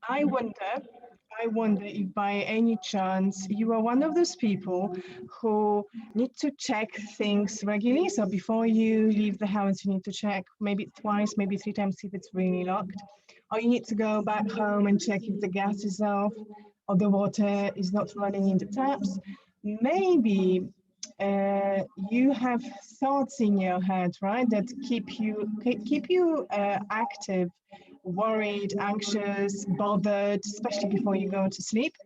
I wonder, I wonder if by any chance you are one of those people who need to check things regularly. So before you leave the house, you need to check maybe twice, maybe three times if it's really locked. Or you need to go back home and check if the gas is off or the water is not running in the taps. Maybe you have thoughts in your head, right, that keep you active, worried, anxious, bothered, especially before you go to sleep.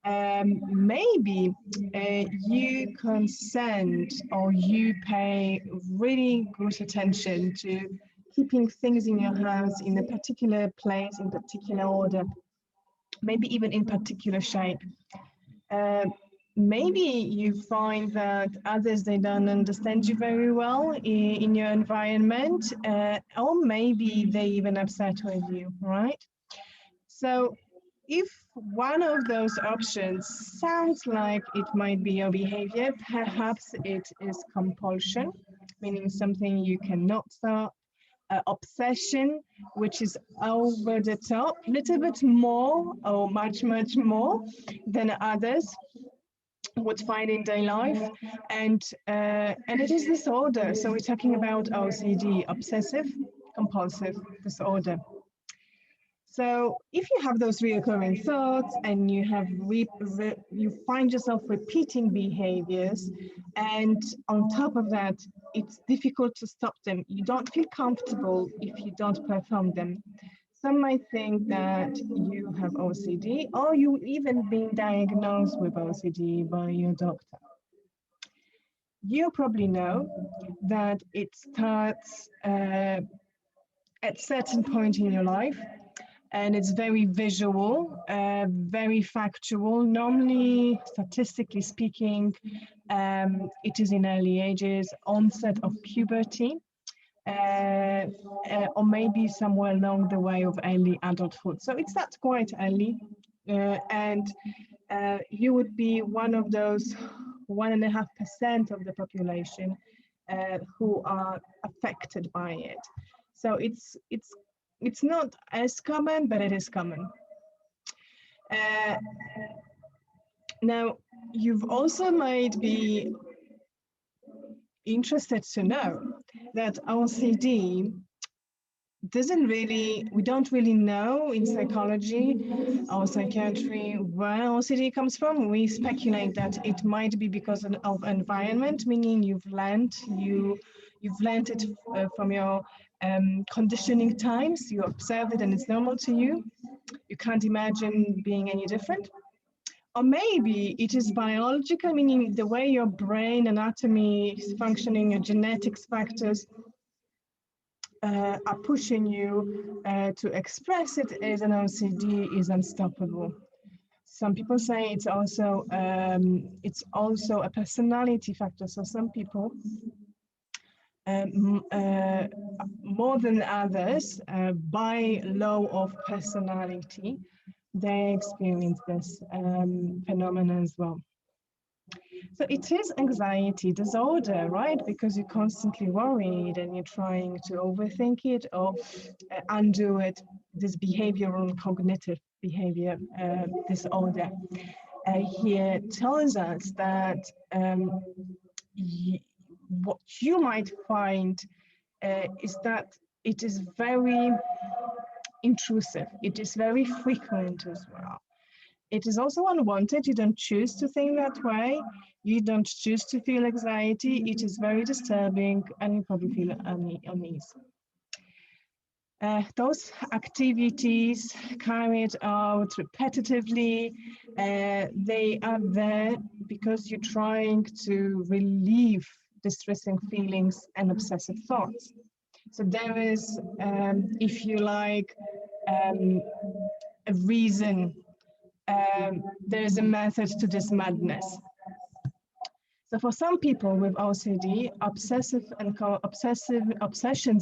Maybe you consent or you pay really good attention to keeping things in your house in a particular place, in particular order, maybe even in particular shape. Uh, Maybe you find that others they don't understand you very well in your environment, or maybe they even upset with you, right? So if one of those options sounds like it might be your behavior, perhaps it is compulsion, meaning something you cannot stop, obsession, which is over the top, a little bit more or much, much more than others would find in their life, and it is disorder. So we're talking about OCD, obsessive compulsive disorder. So if you have those recurring thoughts and you find yourself repeating behaviors, and on top of that, it's difficult to stop them. You don't feel comfortable if you don't perform them. Some might think that you have OCD, or you even been diagnosed with OCD by your doctor. You probably know that it starts at certain point in your life, and it's very visual, very factual. Normally, statistically speaking, it is in early ages, onset of puberty, or maybe somewhere along the way of early adulthood. So it's not quite early, and you would be one of those 1.5% of the population who are affected by it. So it's not as common, but it is common. Uh, Now, you've also might be interested to know that OCD we don't really know in psychology or psychiatry where OCD comes from. We speculate that it might be because of environment, meaning you've learned it from your conditioning times. You observe it and it's normal to you. You can't imagine being any different. Or maybe it is biological, meaning the way your brain anatomy is functioning, your genetics factors are pushing you to express it as an OCD is unstoppable. Some people say it's also a personality factor. So some people, um, uh, more than others, by law of personality, they experience this phenomenon as well. So it is anxiety disorder, right? Because you're constantly worried and you're trying to overthink it or undo it, this behavioral cognitive behavior disorder. Here tells us that what you might find is that it is very intrusive, it is very frequent as well. It is also unwanted. You don't choose to think that way. You don't choose to feel anxiety. It is very disturbing, and you probably feel unease. Those activities carried out repetitively, they are there because you're trying to relieve distressing feelings and obsessive thoughts. So there is, if you like, a reason. There is a method to this madness. So for some people with OCD, obsessions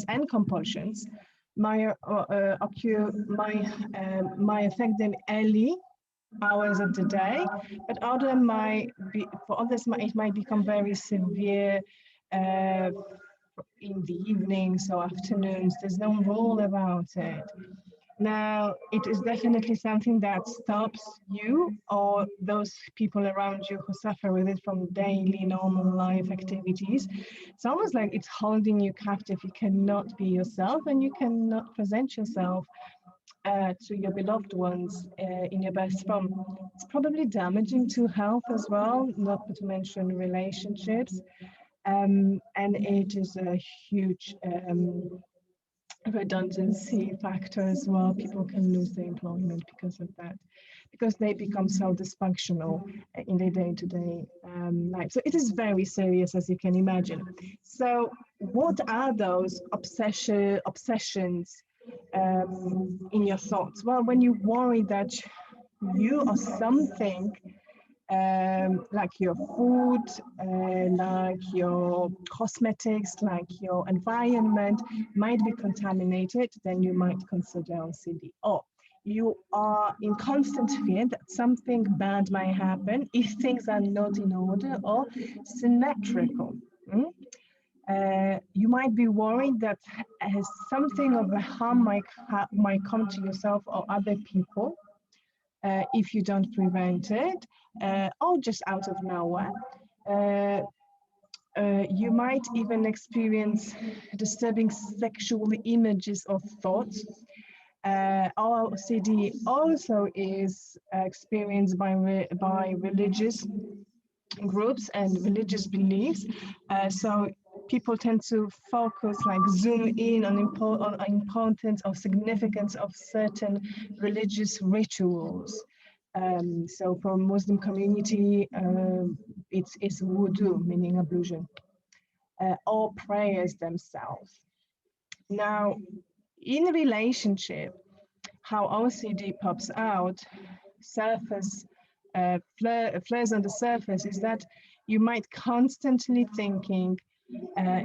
and compulsions might occur, might affect them early hours of the day, but for others, it might become very severe in the evenings or afternoons. There's no rule about it. Now, it is definitely something that stops you or those people around you who suffer with it from daily normal life activities. It's almost like it's holding you captive. You cannot be yourself and you cannot present yourself to your beloved ones in your best form. It's probably damaging to health as well, not to mention relationships. And it is a huge redundancy factor as well. People can lose their employment because of that, because they become so dysfunctional in their day-to-day life. So it is very serious, as you can imagine. So what are those obsessions in your thoughts? Well, when you worry that you or something like your food, like your cosmetics, like your environment might be contaminated, then you might consider OCD. Or you are in constant fear that something bad might happen if things are not in order or symmetrical. Mm? You might be worried that something of a harm might come to yourself or other people if you don't prevent it, or just out of nowhere. Uh, you might even experience disturbing sexual images or thoughts. OCD also is experienced by religious groups and religious beliefs. So people tend to focus, like zoom in on, on importance or significance of certain religious rituals. So for Muslim community, it's wudu, meaning ablution, or prayers themselves. Now, in a relationship, how OCD pops out, surface flares on the surface, is that you might constantly thinking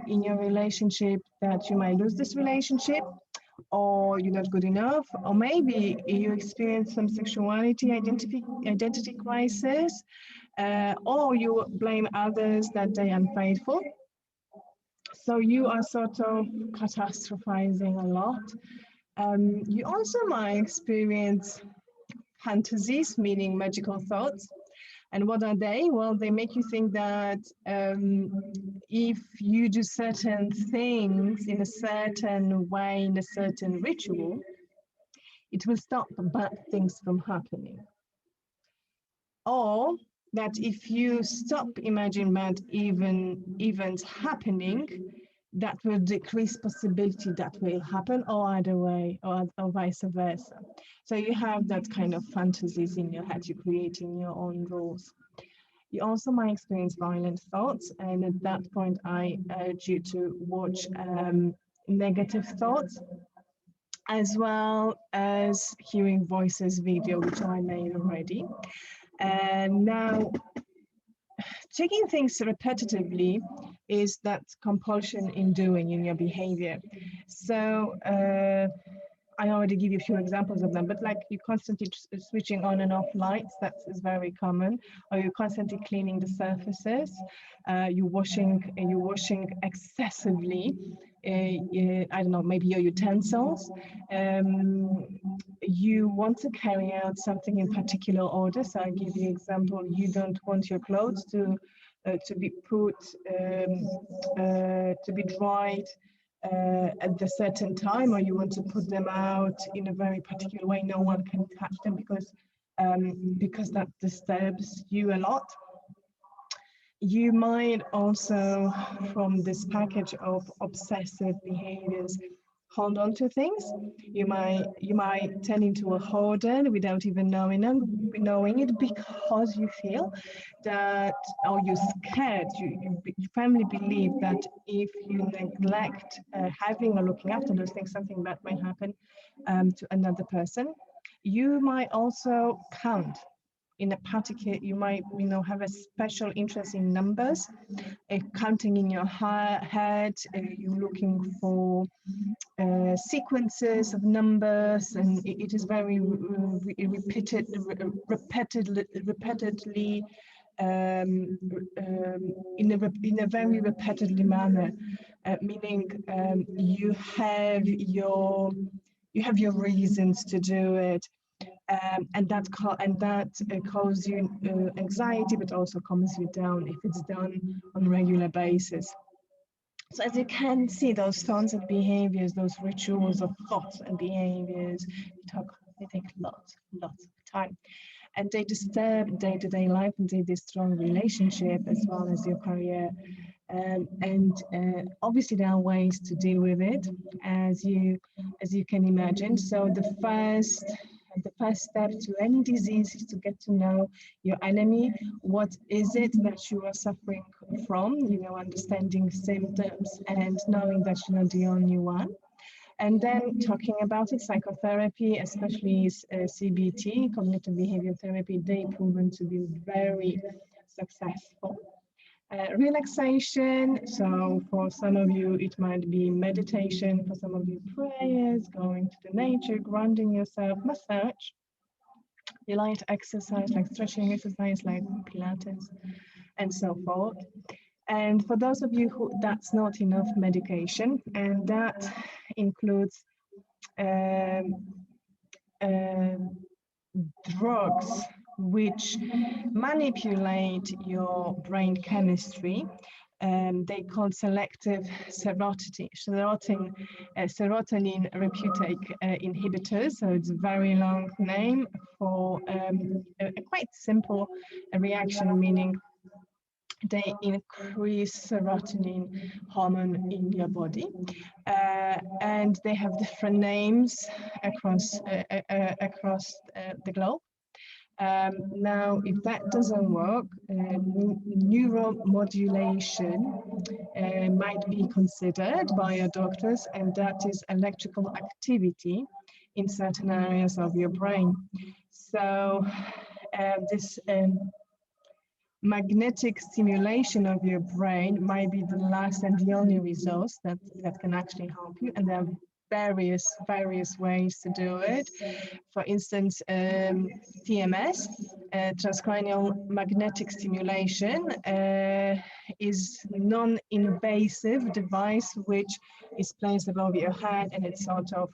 in your relationship that you might lose this relationship, or you're not good enough, or maybe you experience some sexuality identity crisis, or you blame others that they are unfaithful. So you are sort of catastrophizing a lot. You also might experience fantasies, meaning magical thoughts. And what are they? Well, they make you think that if you do certain things in a certain way, in a certain ritual, it will stop bad things from happening. Or that if you stop imagining bad events happening, that will decrease possibility that will happen, or either way, or vice versa. So you have that kind of fantasies in your head, you're creating your own rules. You also might experience violent thoughts, and at that point, I urge you to watch negative thoughts, as well as hearing voices video, which I made already. And now, checking things repetitively is that compulsion in doing in your behavior. So I already give you a few examples of them, but like you constantly switching on and off lights, that is very common. Or you're constantly cleaning the surfaces. You're washing excessively. I don't know, maybe your utensils. You want to carry out something in particular order. So I give you an example. You don't want your clothes to be put to be dried at a certain time, or you want to put them out in a very particular way. No one can touch them because that disturbs you a lot. You might also, from this package of obsessive behaviors, hold on to things. You might turn into a hoarder without even knowing it, because you feel that, or you're scared. You firmly believe that if you neglect having or looking after those things, something bad might happen to another person. You might also count in a particular, you might have a special interest in numbers, counting in your head, you're looking for sequences of numbers, and it is very repeatedly in a very repeatedly manner, meaning you have your you have your reasons to do it, and that causes you anxiety, but also calms you down if it's done on a regular basis. So as you can see, those thoughts and behaviors, those rituals of thoughts and behaviors, they take lots of time, and they disturb day-to-day life, and they destroy relationship as well as your career. And obviously there are ways to deal with it, as you can imagine. So the first step to any disease is to get to know your enemy. What is it that you are suffering from? Understanding symptoms and knowing that you're not the only one. And then talking about it, psychotherapy, especially CBT, cognitive behavior therapy, they proven to be very successful. Relaxation. So for some of you, it might be meditation. For some of you, prayers, going to the nature, grounding yourself, massage, you light exercise like stretching exercise, like Pilates, and so forth. And for those of you who that's not enough medication, and that includes um, um, drugs which manipulate your brain chemistry. They call selective serotonin reuptake inhibitors. So it's a very long name for a quite simple reaction, meaning they increase serotonin hormone in your body, and they have different names across the globe. Now, if that doesn't work, neuromodulation might be considered by your doctors, and that is electrical activity in certain areas of your brain. So, this magnetic stimulation of your brain might be the last and the only resource that can actually help you. And there are various ways to do it. For instance, TMS, transcranial magnetic stimulation, is non-invasive device which is placed above your head, and it sort of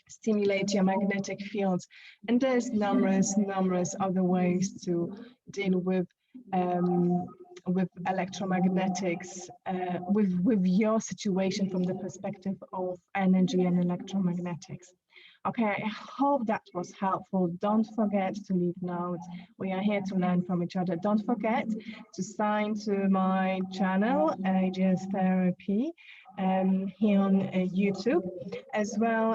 stimulate your magnetic fields. And there's numerous other ways to deal with electromagnetics, with your situation from the perspective of energy and electromagnetics. Okay, I hope that was helpful. Don't forget to leave notes. We are here to learn from each other. Don't forget to sign to my channel, AGS Therapy, here on YouTube, as well